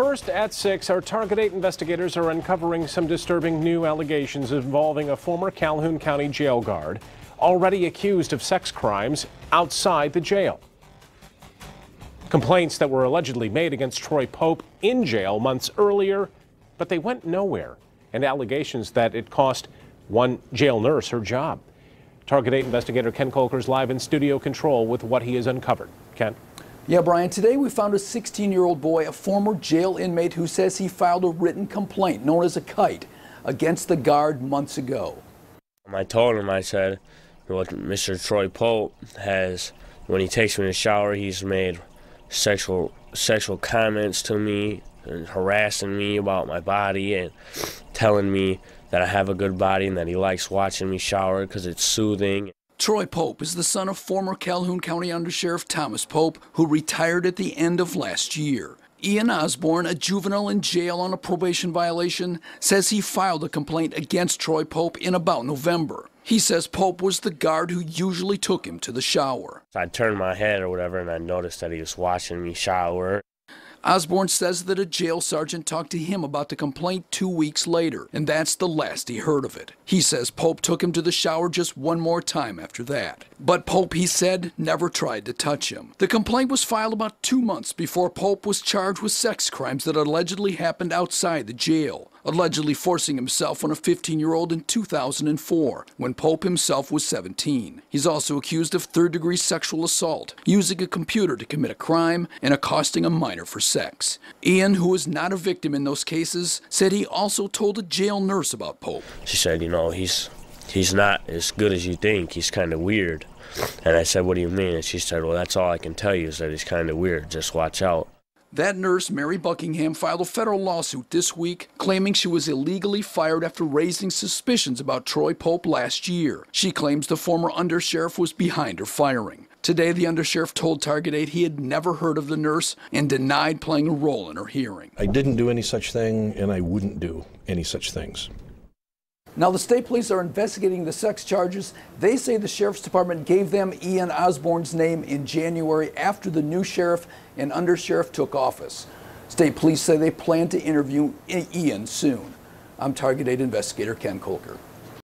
First at 6, our Target 8 investigators are uncovering some disturbing new allegations involving a former Calhoun County jail guard already accused of sex crimes outside the jail. Complaints that were allegedly made against Troy Pope in jail months earlier, but they went nowhere, and allegations that it cost one jail nurse her job. Target 8 investigator Ken Kolker's live in studio control with what he has uncovered. Ken? Yeah, Brian, today we found a 16-year-old boy, a former jail inmate who says he filed a written complaint known as a kite against the guard months ago. I told him, I said, what Mr. Troy Pope has, when he takes me in the shower, he's made sexual comments to me and harassing me about my body and telling me that I have a good body and that he likes watching me shower because it's soothing. Troy Pope is the son of former Calhoun County Undersheriff Thomas Pope, who retired at the end of last year. Ian Osborne, a juvenile in jail on a probation violation, says he filed a complaint against Troy Pope in about November. He says Pope was the guard who usually took him to the shower. I turned my head or whatever and I noticed that he was watching me shower. Osborne says that a jail sergeant talked to him about the complaint 2 weeks later, and that's the last he heard of it. He says Pope took him to the shower just one more time after that. But Pope, he said, never tried to touch him. The complaint was filed about 2 months before Pope was charged with sex crimes that allegedly happened outside the jail, allegedly forcing himself on a 15-year-old in 2004, when Pope himself was 17. He's also accused of third-degree sexual assault, using a computer to commit a crime, and accosting a minor for sex. Ian, who was not a victim in those cases, said he also told a jail nurse about Pope. She said, you know, he's not as good as you think. He's kind of weird. And I said, what do you mean? And she said, well, that's all I can tell you is that he's kind of weird. Just watch out. That nurse, Mary Buckingham, filed a federal lawsuit this week claiming she was illegally fired after raising suspicions about Troy Pope last year. She claims the former undersheriff was behind her firing. Today, the undersheriff told Target 8 he had never heard of the nurse and denied playing a role in her hearing. I didn't do any such thing, and I wouldn't do any such things. Now, the state police are investigating the sex charges. They say the sheriff's department gave them Ian Osborne's name in January after the new sheriff and undersheriff took office. State police say they plan to interview Ian soon. I'm Target 8 investigator Ken Kolker.